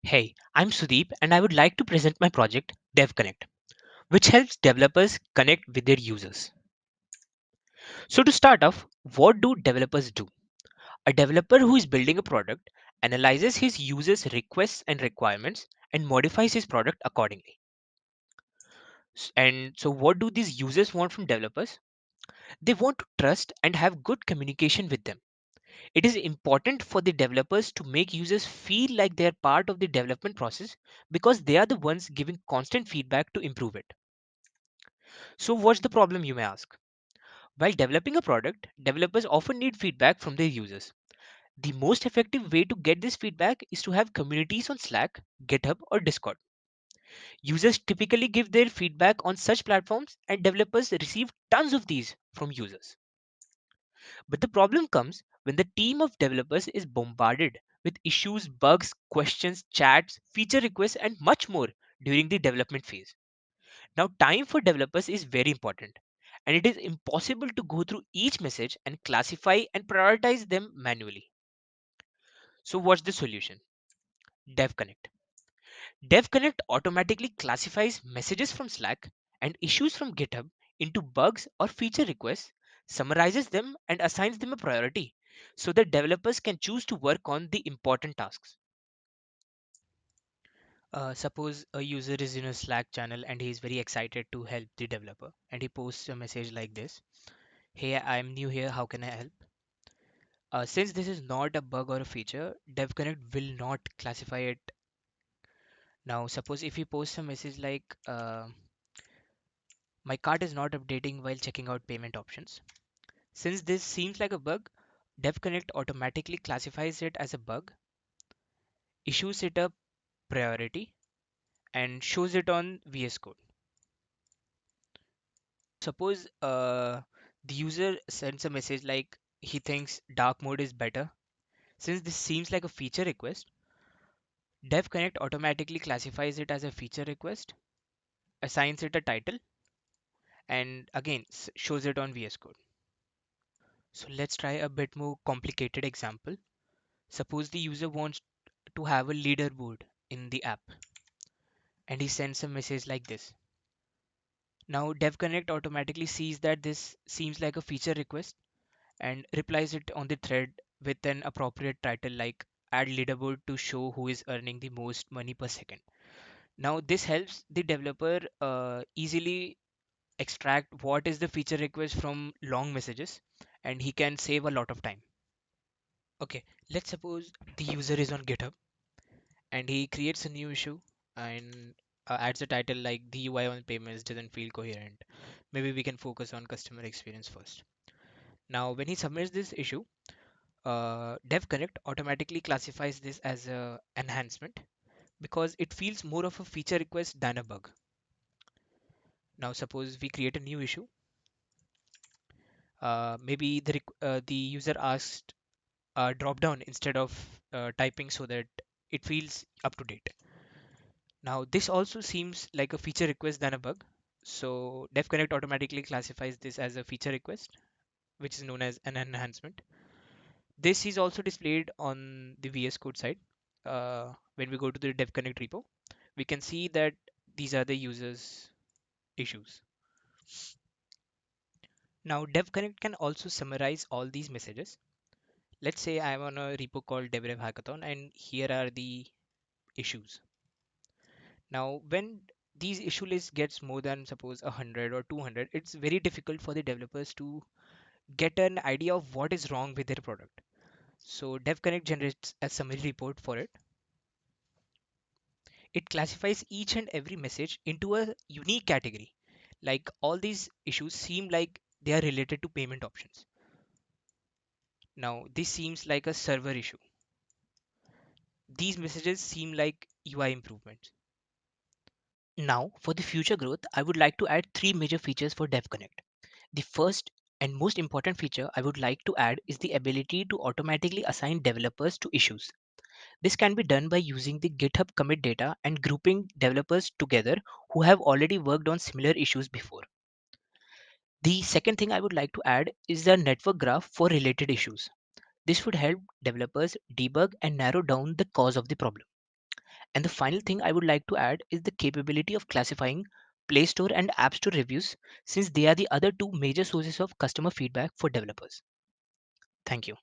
Hey, I'm Sudeep and I would like to present my project DevConnect, which helps developers connect with their users. So, to start off, what do developers do? A developer who is building a product analyzes his users' requests and requirements and modifies his product accordingly. And so, what do these users want from developers? They want to trust and have good communication with them. It is important for the developers to make users feel like they are part of the development process because they are the ones giving constant feedback to improve it. So, what's the problem, you may ask? While developing a product, developers often need feedback from their users. The most effective way to get this feedback is to have communities on Slack, GitHub, or Discord. Users typically give their feedback on such platforms, and developers receive tons of these from users. But the problem comes when the team of developers is bombarded with issues, bugs, questions, chats, feature requests, and much more during the development phase. Now, time for developers is very important, and it is impossible to go through each message and classify and prioritize them manually. So, what's the solution? DevConnect. DevConnect automatically classifies messages from Slack and issues from GitHub into bugs or feature requests, summarizes them, and assigns them a priority so that developers can choose to work on the important tasks. Suppose a user is in a Slack channel and he is very excited to help the developer, and he posts a message like this: Hey, I'm new here, how can I help? Since this is not a bug or a feature, DevConnect will not classify it. Now, suppose if you post a message like, my cart is not updating while checking out payment options. Since this seems like a bug, DevConnect automatically classifies it as a bug, issues it a priority, and shows it on VS Code. Suppose the user sends a message like he thinks dark mode is better. Since this seems like a feature request, DevConnect automatically classifies it as a feature request, assigns it a title, and again shows it on VS Code. So let's try a bit more complicated example. Suppose the user wants to have a leaderboard in the app and he sends a message like this. Now DevConnect automatically sees that this seems like a feature request and replies it on the thread with an appropriate title like add leaderboard to show who is earning the most money per second. Now this helps the developer easily extract what is the feature request from long messages, and he can save a lot of time. Okay, let's suppose the user is on GitHub and he creates a new issue and adds a title like the UI on payments doesn't feel coherent. Maybe we can focus on customer experience first. Now, when he submits this issue, DevConnect automatically classifies this as a enhancement because it feels more of a feature request than a bug. Now, suppose we create a new issue. Maybe the user asked drop down instead of typing so that it feels up to date. Now, this also seems like a feature request than a bug. So, DevConnect automatically classifies this as a feature request, which is known as an enhancement. This is also displayed on the VS Code side. When we go to the DevConnect repo, we can see that these are the users' issues. Now, DevConnect can also summarize all these messages. Let's say I'm on a repo called DevRev Hackathon, and here are the issues. Now, when these issue list gets more than suppose 100 or 200, it's very difficult for the developers to get an idea of what is wrong with their product. So DevConnect generates a summary report for it. It classifies each and every message into a unique category. Like all these issues seem like they are related to payment options. Now, this seems like a server issue. These messages seem like UI improvements. Now, for the future growth, I would like to add three major features for DevConnect. The first and most important feature I would like to add is the ability to automatically assign developers to issues. This can be done by using the GitHub commit data and grouping developers together who have already worked on similar issues before. The second thing I would like to add is the network graph for related issues. This would help developers debug and narrow down the cause of the problem. And the final thing I would like to add is the capability of classifying Play Store and App Store reviews, since they are the other two major sources of customer feedback for developers. Thank you.